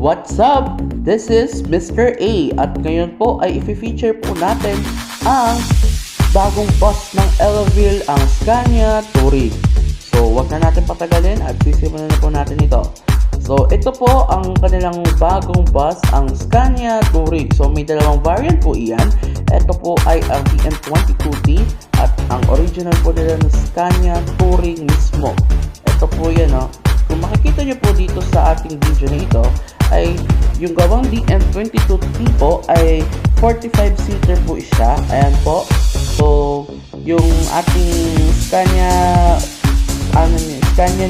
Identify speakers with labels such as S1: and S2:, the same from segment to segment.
S1: What's up? This is Mr. A at ngayon po ay i-feature po natin ang bagong bus ng Elavil, ang Scania Touring. So wag na natin patagalin at sisimulan na po natin ito. So ito po ang kanilang bagong bus, ang Scania Touring. So may dalawang variant po iyan. Ito po ay ang BM22T at ang original po nila ng Scania Touring mismo. Ito po yan Kung makikita nyo po dito sa ating video na ito ay yung gawang BM22T po ay 45-seater po siya. Ayan po. So yung ating Scania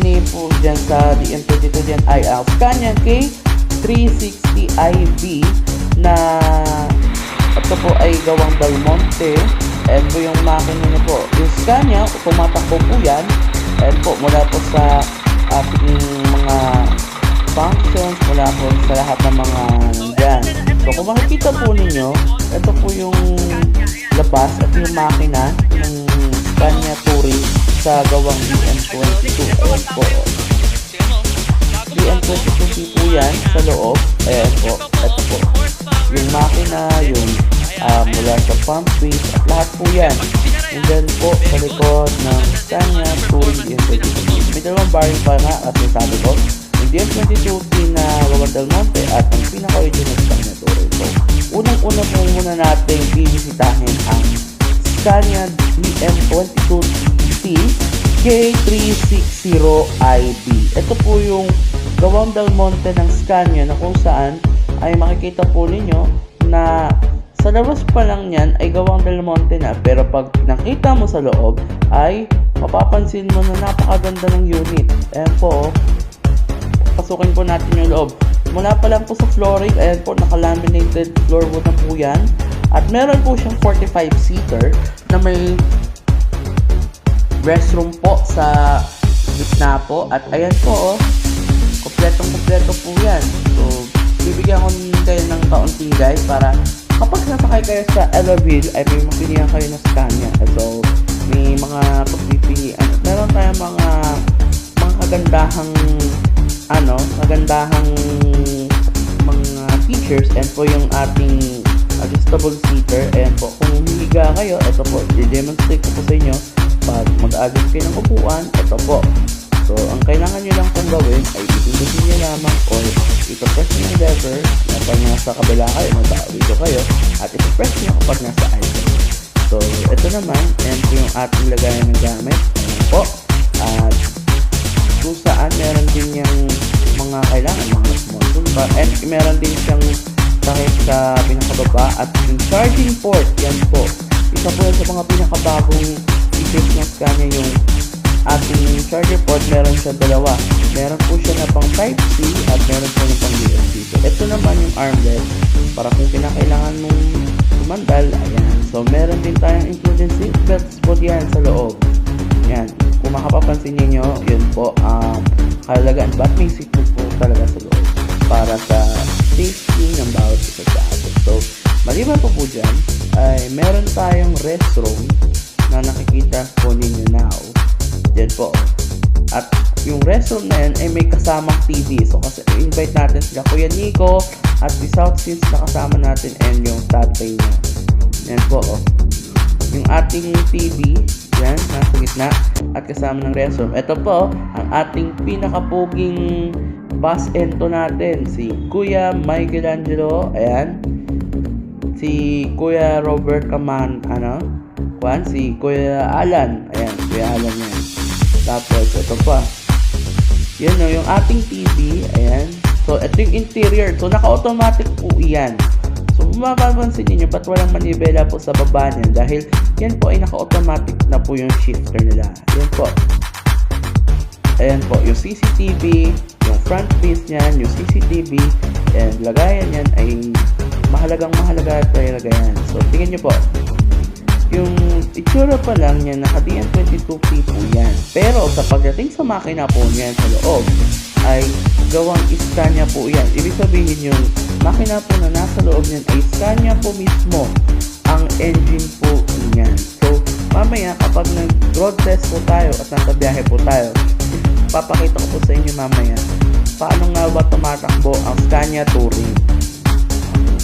S1: ni po dyan sa BM22 dyan ay ang Scania K360iV na ito po ay gawang Belmonte. Ayan po yung makina niya po. Yung Scania, pumatakbo po yan. Ayan po, mula po sa ating mga functions, mula po sa lahat ng mga nandyan. So kung makikita po ninyo, ito po yung labas at yung makina ng Scania Touring sa gawang BM22. Ayan po. BM22 po yan sa loob. Ayan po. Ito po. Yung makina, yung mula sa pump switch at lahat po yan. And then po sa likod ng Scania Touring BM22. May dalawang bearing pa nga at may sabi ko. Yung BM22T na gawang Belmonte at ang pinaka-original Scania Touring. So, unang-una po muna natin bibisitahin ang Scania BM22T K360iV. Ito po yung gawang Belmonte ng Scania na kung saan ay makikita po ninyo na sa labas pa lang yan ay gawang Belmonte na, pero pag nakita mo sa loob ay mapapansin mo na napakaganda ng unit. Ayan po, pasukin po natin yung loob. Mula pa lang po sa flooring, ayan po, naka-laminated floorboard na po yan. At meron po siyang 45-seater na may restroom po sa gitna po. At ayan po, kompletong-kompleto po yan. So, bibigyan ko kayo ng kaunting guide para kapag nasakay kayo sa Elavil ay may mapilihan kayo ng Scania. So, may mga pagpipilian. Meron tayong mga kagandahang mga features. And po yung ating adjustable seater. And po, kung humiga kayo, ito po, i-demonstrate ko po sa inyo. Pag mag-adjust kayo ng upuan, ito po. So, ang kailangan nyo lang pong gawin ay ipindutin nyo lamang or ito-press nyo yung lever kapag nasa kabila kayo, mag-video kayo at ito-press nyo kapag nasa idle. So, ito naman, and yung ating lagayan ng gamit. Ayan po. At kung saan meron din yung mga kailangan, mga small toolbar. And meron din siyang takip sa pinakababa at yung charging port. Yan po. Isa po yan sa mga pinakabagong features ng Scania, yung ating charger port. Meron siya dalawa. Meron po siya na pang Type-C at meron po na pang USB. So, ito naman yung armrest para kung kinakailangan mong sumandal. Ayan. So, meron din tayong included seatbelts po diyan sa loob. Ayan. Kung makapapansin niyo, yun po kahalagaan. But may seatbelt po talaga sa loob para sa safety ng bawat isa sa atin. So, maliban po dyan, ay meron tayong restroom na nakikita po ninyo now. Yan po. At yung restroom na yan ay may kasamang TV. So kasi invite natin sila Kuya Nico at si South Seas na kasama natin and yung tatay niya. Yan po. Yung ating TV, yan, nasa gitna at kasama ng restroom. Ito po, ang ating pinakapuging bus ento natin. Si Kuya Michelangelo, ayan. Si Kuya Robert Kaman, si Kuya Alan. Ayan, Kuya Alan yan. Tapos, ito pa. Yun yung ating TV. Ayan. So, ito yung interior. So, naka-automatic po yan. So, mapapansin niyo ba't walang manibela po sa baba niyan? Dahil, yan po ay naka-automatic na po yung shifter nila. Yan po. Ayan po. Yung CCTV, yung front face niyan, yung CCTV, and lagayan yan ay mahalaga talaga yan. So, tingnan nyo po. Yung itsura pa lang niya, naka-BM22T po yan. Pero sa pagdating sa makina po niyan sa loob, ay gawang Scania po yan. Ibig sabihin yung makina po na nasa loob niyan ay Scania po mismo ang engine po niyan. So, mamaya kapag nag-road test po tayo at nasa biyahe po tayo, papakita ko po sa inyo mamaya paano nga ba tumatakbo ang Scania Touring.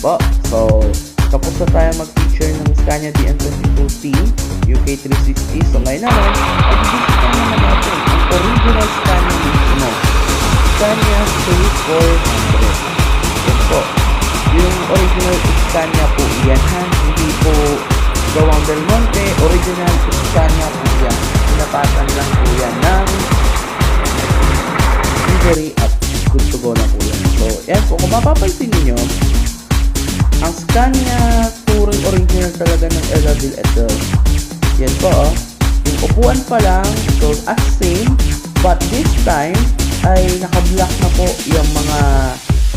S1: Po. So, tapos na tayo mag-feature ng Scania DN22T UK360. So, ngayon naman, i-visit naman natin ang original Scania mismo. Scania C400. Yan po. Yung original Scania po yan, ha? Hindi po gawang Del Monte. Original Scania po yan. Pinapatan lang po yan ng delivery at good to go na po yan. So, yan po. Kung mapapansin niyo, ang Scania Touring original talaga ng Elavil ito. Yan po, oh. Yung upuan pa lang, so as same, but this time, ay naka-block na po yung mga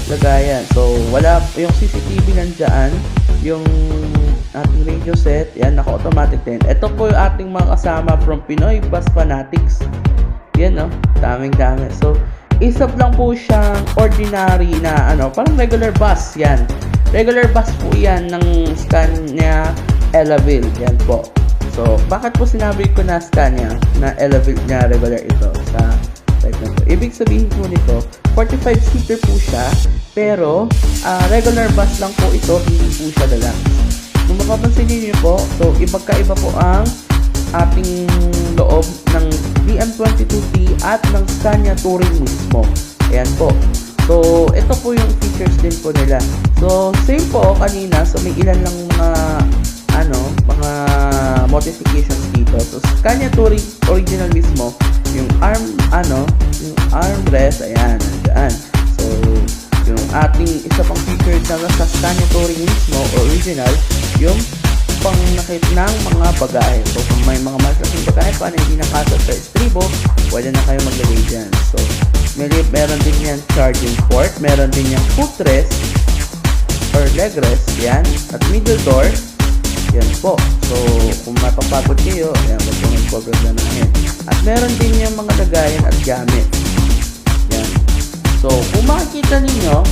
S1: lagayan. So, wala, yung CCTV nandyan, yung ating radio set, yan, naka-automatic din. Ito po yung ating mga kasama from Pinoy Bus Fanatics. Yan, no? Daming-dami. So, isap lang po siyang ordinary na, parang regular bus, yan. Regular bus po yan ng Scania Elavil. Yan po. So, bakit po sinabi ko na Scania na Elavil na regular ito sa type na to? Ibig sabihin po nito, 45-seater po siya, pero regular bus lang po ito, hindi po siya deluxe. Kung mapapansin niyo po, so ibagkaiba po ang ating loob ng DM22T at ng Scania Touring mismo. Ayan po. So, ito po yung features din po nila. So, same po kanina. So, may ilan lang mga modifications dito. So, Scania Touring original mismo, yung armrest, ayan, nandyan. So, yung ating isa pang feature na sa Scania Touring mismo, original, yung pangnakit ng mga bagahe. So, kung may mga malaking bagahe pa na hindi nakasat sa estribo, pwede na kayo maglagay dyan. So, meron din yan charging port, meron din yung footrest or leg rest, yan, at middle door, yan po. So, kung mapapagod kayo, yan, wag yung mag-programahin. At meron din yung mga lagayan at gamit. Yan. So, kung makikita ninyo,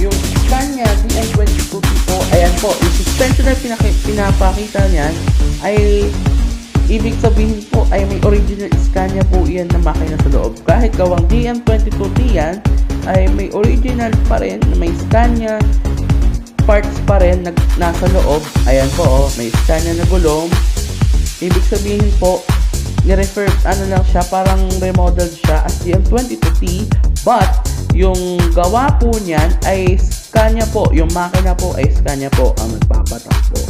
S1: yung Scania DN22T po, ayan po, yung suspension na pinapakita niyan ay ibig sabihin po ay may original Scania po yan na makina sa loob. Kahit gawang DM22T yan, ay may original pa rin, may Scania parts pa rin na nasa loob. Ayan po, oh, may Scania na gulong. Ibig sabihin po, ni-refer, lang siya, parang remodeled siya as DM22T, but yung gawa po niyan ay Scania po, yung makina po ay Scania po ang magpapatakbo.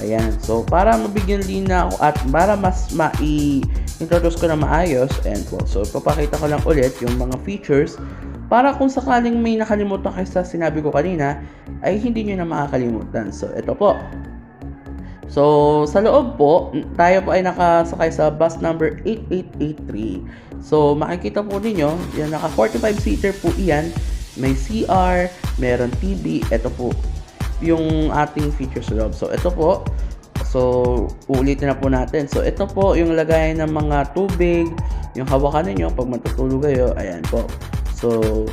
S1: Ayan, so para mabigyan linaw at para mas mai-introduce ko na maayos, and po, so papakita ko lang ulit yung mga features para kung sakaling may nakalimutan kayo sa sinabi ko kanina, ay hindi nyo na makakalimutan. So, ito po. So, sa loob po, tayo po ay nakasakay sa bus number 8883. So, makikita po ninyo, yan, naka 45-seater po iyan. May CR, meron TV, ito po yung ating features sa loob. So, ito po. So, uulitin na po natin. So, ito po yung lagayan ng mga tubig, yung hawakan ninyo pag matutulog kayo. Ayan po. So,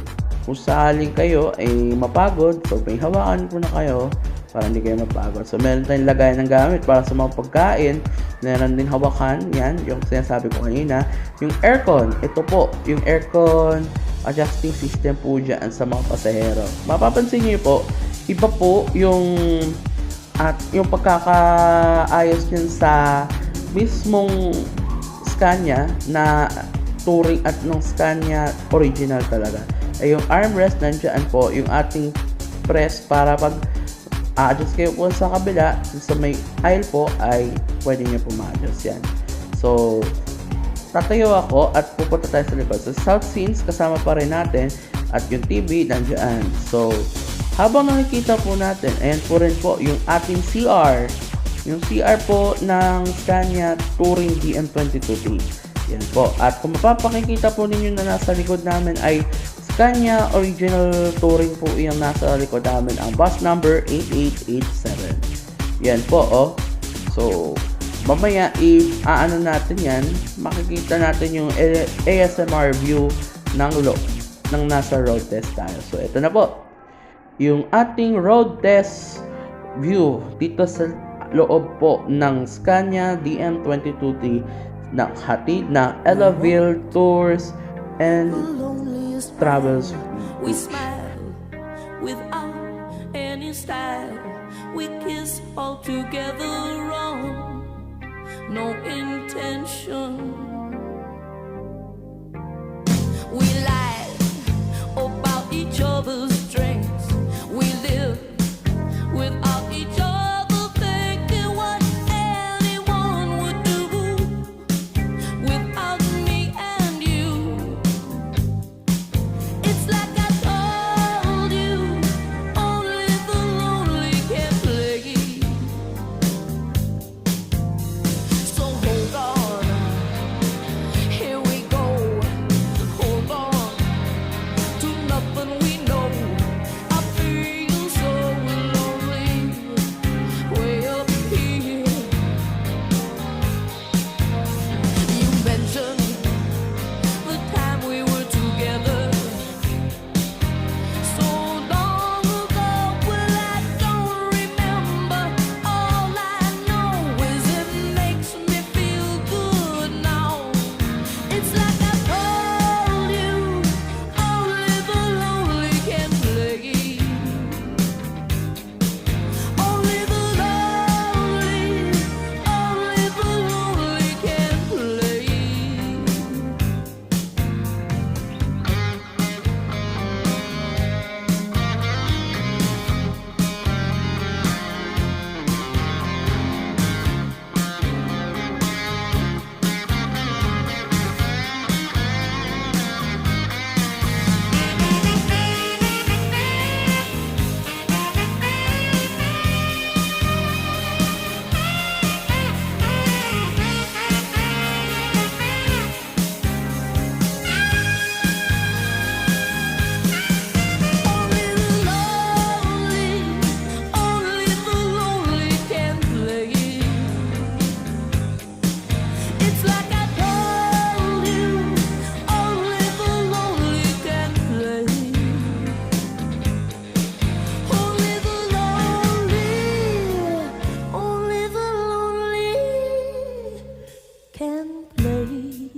S1: kung sakaling kayo ay mapagod, so may hawakan po na kayo para hindi kayo mapagod. So, meron tayong lagayan ng gamit para sa mga pagkain. Meron din hawakan, yan, yung sinasabi ko kanina. Yung aircon, ito po, yung aircon adjusting system po dyan sa mga pasahero. Mapapansin niyo po, iba po yung pagkakaayos niyan sa mismong Scania na Touring at ng Scania original talaga. Ay yung armrest nandiyan po, yung ating press para pag adjust kayo po sa kabila, sa may aisle po ay pwede nyo po ma-adjust yan. So, tatayo ako at pupunta tayo sa likod. So, south scenes kasama pa rin natin at yung TV nandiyan. So, habang nakikita po natin, ayan po rin po yung ating CR. Yung CR po ng Scania Touring DM22T. Yan po. At kung mapapakikita po ninyo na nasa likod namin ay Scania Original Touring po yung nasa likod namin, ang bus number 8887. Yan po, oh. So, mamaya i-aano natin yan, makikita natin yung ASMR view ng nasa road test tayo. So, ito na po. Yung ating road test view dito sa loob po ng Scania DM22T na hatid na Elavil Tours and travels
S2: We smile without any style. We kiss all together wrong. No intention. We lie about each other's strengths. We live without each other thinking what anyone would do without me and you. It's like I told you, only the lonely can play. So hold on, here we go. Hold on to nothing we know. I feel so lonely, way up here. You mentioned the time we were together so long ago. Well, I don't remember. All I know is it makes me feel good now. It's like I told you, only the lonely can play. Only the lonely can play. Only the lonely can play. It's like I told you, only the lonely can play. Only the lonely can play.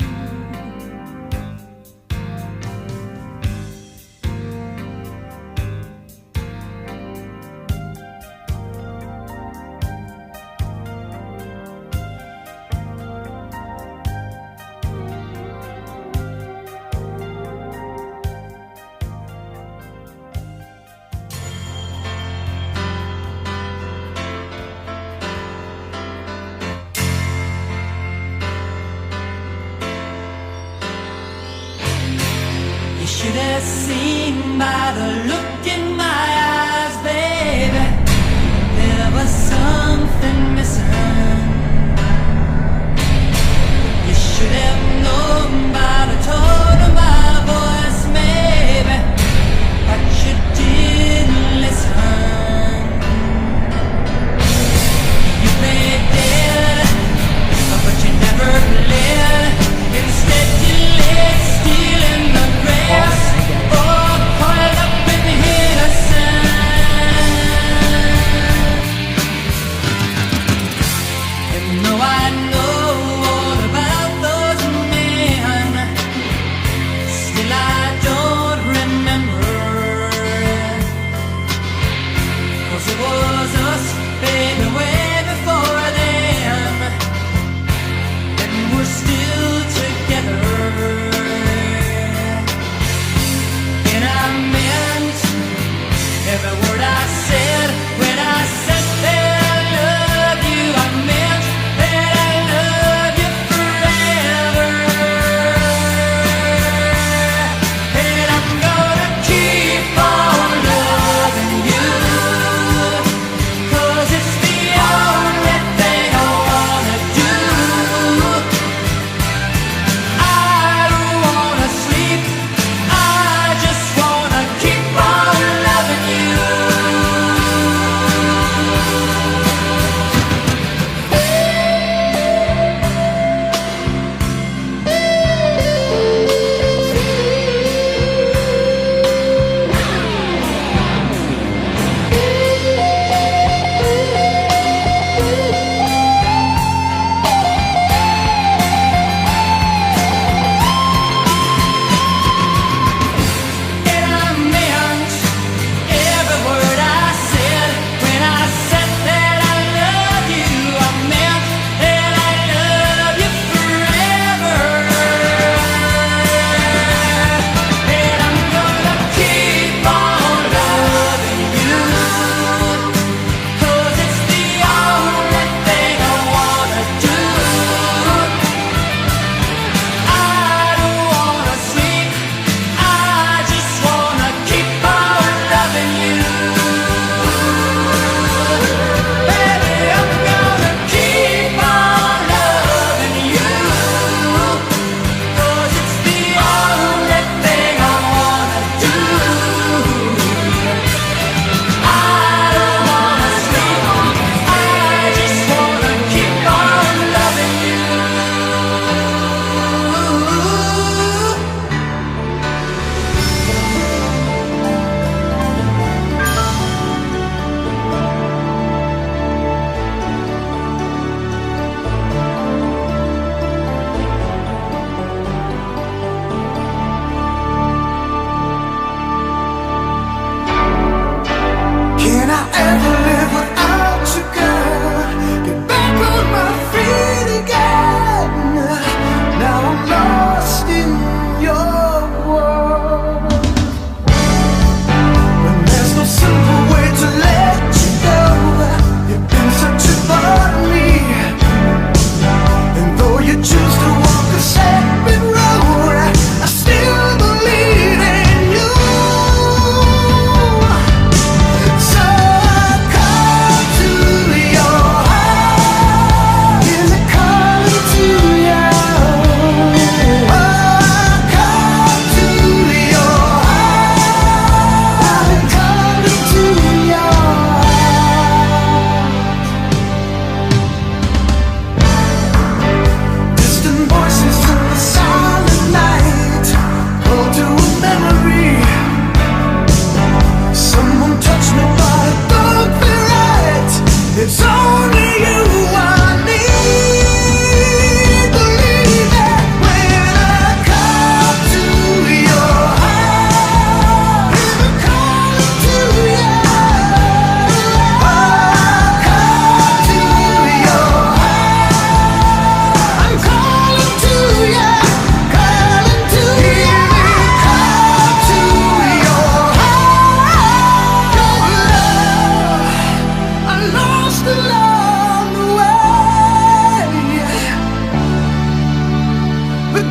S3: You should have seen by the look in my eyes, baby. There was something missing. You should have known by the tone of my voice, maybe, but you didn't listen. You played dead, but you never played. Instead, you lay still in the grass, all coiled up in innocence.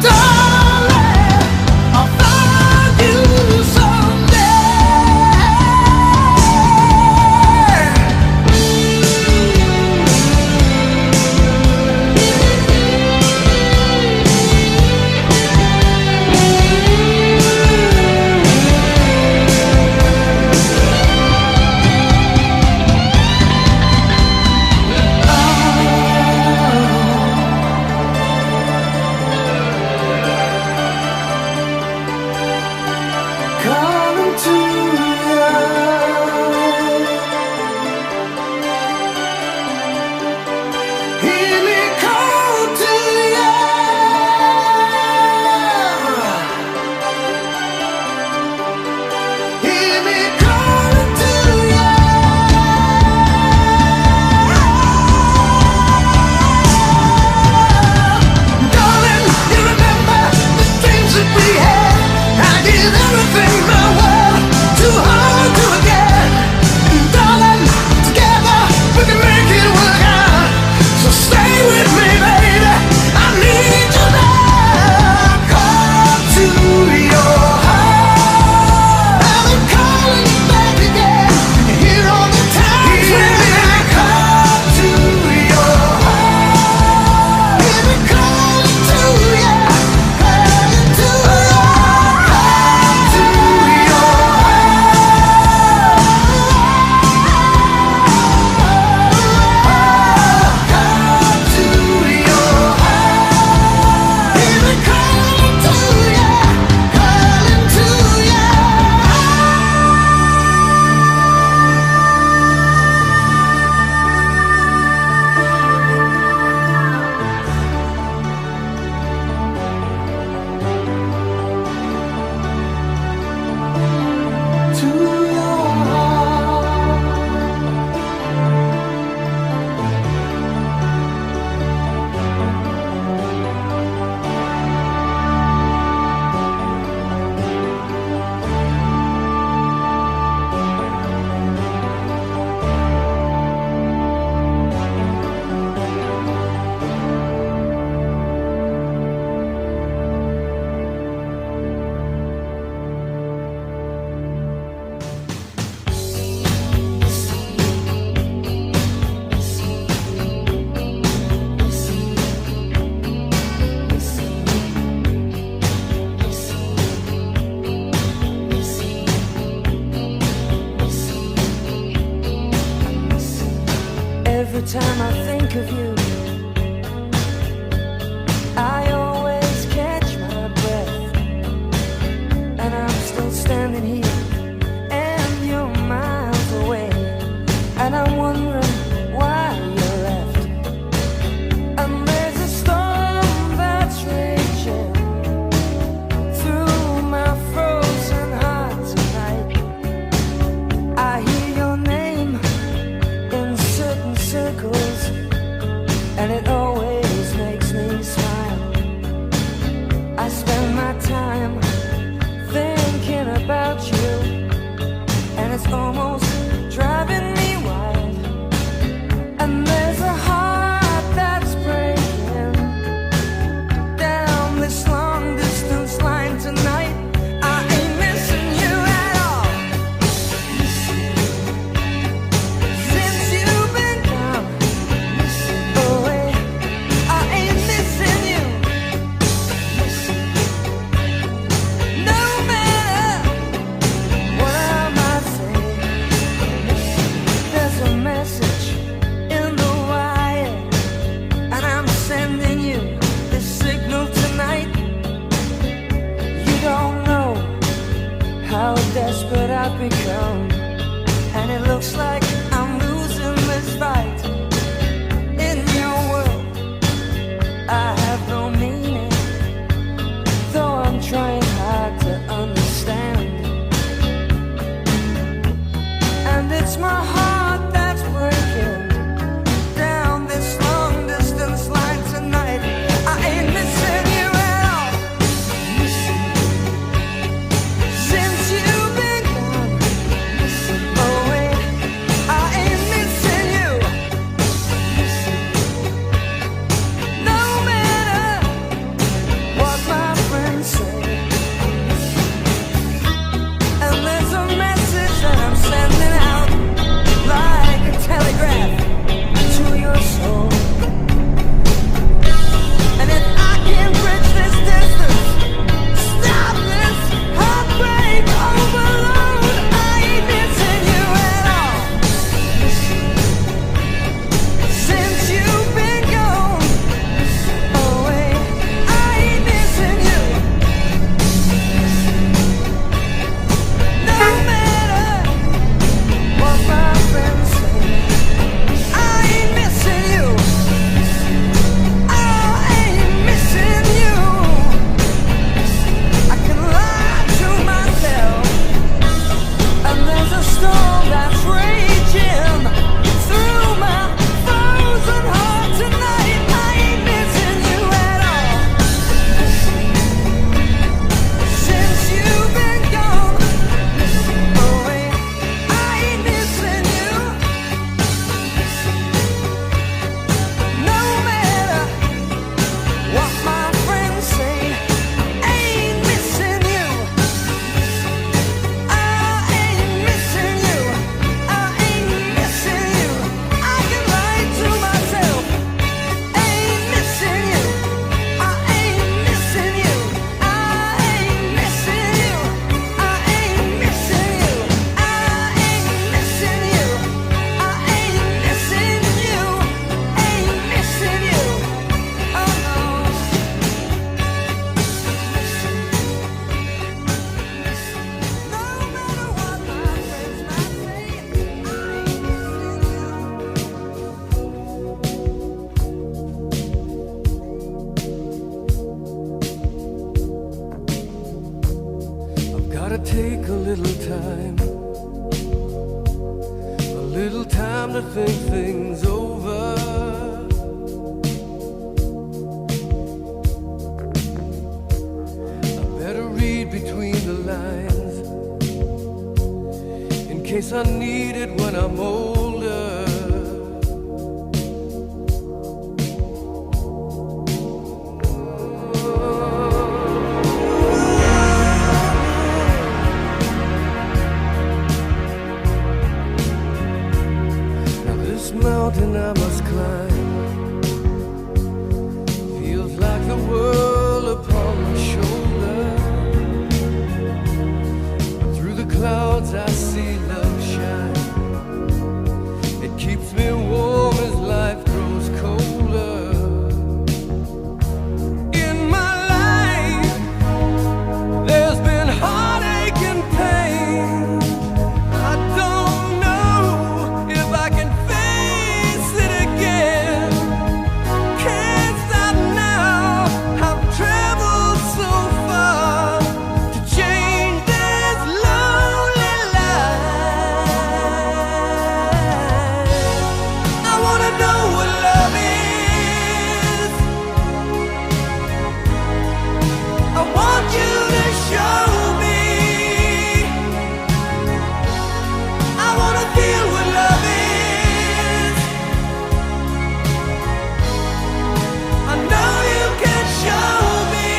S3: darling, I'll find you someday. Coming to you. Hear me call to you. Hear me calling to you. Darling, you remember the dreams that we had? I did everything my world too hard to forget. Darling, together we can make it work out. So stay with me, baby. I need you now. Call to your heart. I've been calling you back again. You're here all the time. Hear me call to your heart. Hear me calling to you. Calling to you. Call to your heart. Call to your heart. Hear me calling to you. Calling to you. To your heart. Every time I think of you, I always catch my breath. And I'm still standing here, and you're miles away. And I'm wondering why you left. And there's a storm that's raging through my frozen heart tonight. I hear your name in certain circles, and it always makes me smile. I spend my time thinking about you, and it's almost driving me wild. And there's a heart that's breaking down this long distance line tonight. I ain't missing you at all. Since you've been gone away, I ain't missing you. No matter what I might say, there's a message in the wire, and I'm sending you this signal tonight. You don't know how desperate I've become, and it looks like I'm losing this fight. In your world, I have no meaning, though I'm trying hard to understand. And it's my heart that's breaking down this long distance line tonight. I ain't missing you at all. Since you've been gone away, I ain't missing you. No matter what my gotta take a little time to think things over. I better read between the lines in case I need it when I'm older. This mountain I must climb feels like the world upon my shoulder. But through the clouds I see love shine. It keeps me warm as life grows colder. In my life there's been heartache and pain. I don't know if I can face it again. Can't stop now. I've traveled so far to change this lonely life. I wanna know what love is. I want you to show me. I wanna feel what love is. I know you can show me.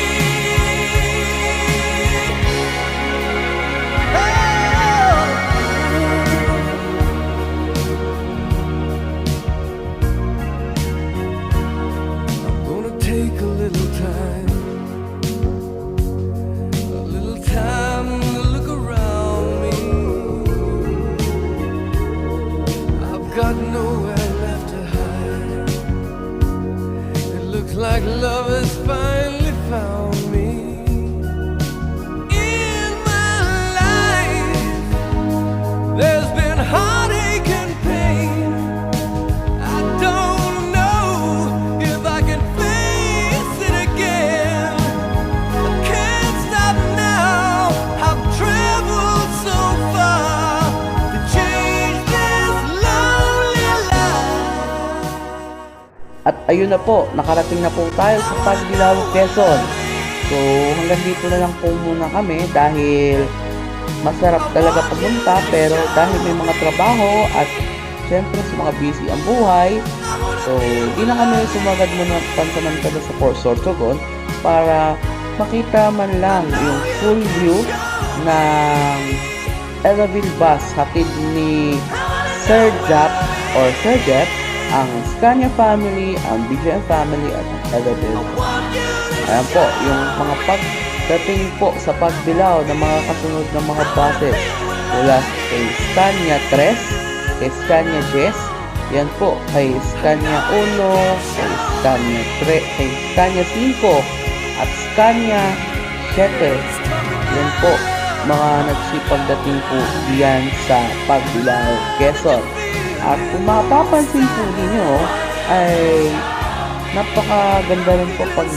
S3: I'm gonna take a little time to look around me. I've got nowhere left to hide. It looks like love has finally found me. In my life, there's been heartache and pain. I don't know if I can face it again. I can't stop now. I've traveled so far to change this lonely life.
S1: At ayun na po, nakarating na po tayo sa Pagbilao, Quezon. So hanggang dito na lang po muna kami dahil masarap talaga pumunta, pero dahil may mga trabaho at syempre sa mga busy ang buhay, so di na kami sumagad muna pansamantala sa Port Sorsogon para makita man lang yung full view ng Elaville Bus hatid ni Sir Jap or Sir Jeff, ang Scania family, ang BGM family at ang Elaville. Ayan po, yung mga pagdating po sa Pagbilao ng mga kasunod ng mga buses mula kay Scania 3, kay Scania 10, yan po, kay Scania 1, kay Scania 3, kay Scania 5, at Scania 7. Yan po, mga nagsipagdating po diyan sa Pagbilao, Quezon. At kung mapapansin po ninyo, ay napakaganda rin po pag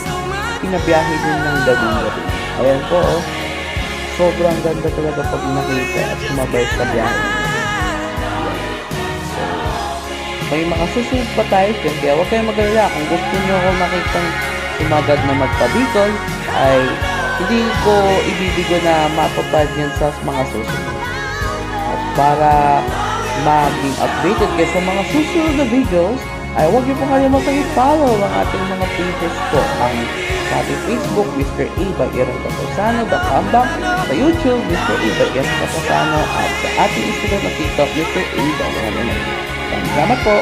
S1: pinabiyahe din ng gabi-gabi. Ayan po, oh. Sobrang ganda talaga pag nakita at sumabay sa biyahe. So, may mga susunod pa tayo dyan, kaya huwag kayong mag-alala. Kung gusto nyo ako makitang sumagad na magpabikol, ay hindi ko ibibigo na mapapad yan sa mga susunod. At para maging updated kayo sa mga susunod na videos, ay huwag niyo po kalimutan i-follow ang ating mga pages po. Ang sa ating Facebook, Mr. A by Aaron Caposano, The Comeback, sa YouTube, Mr. A by Aaron Caposano, at sa ating Instagram at TikTok, Mr. A by Aaron Caposano. Salamat po!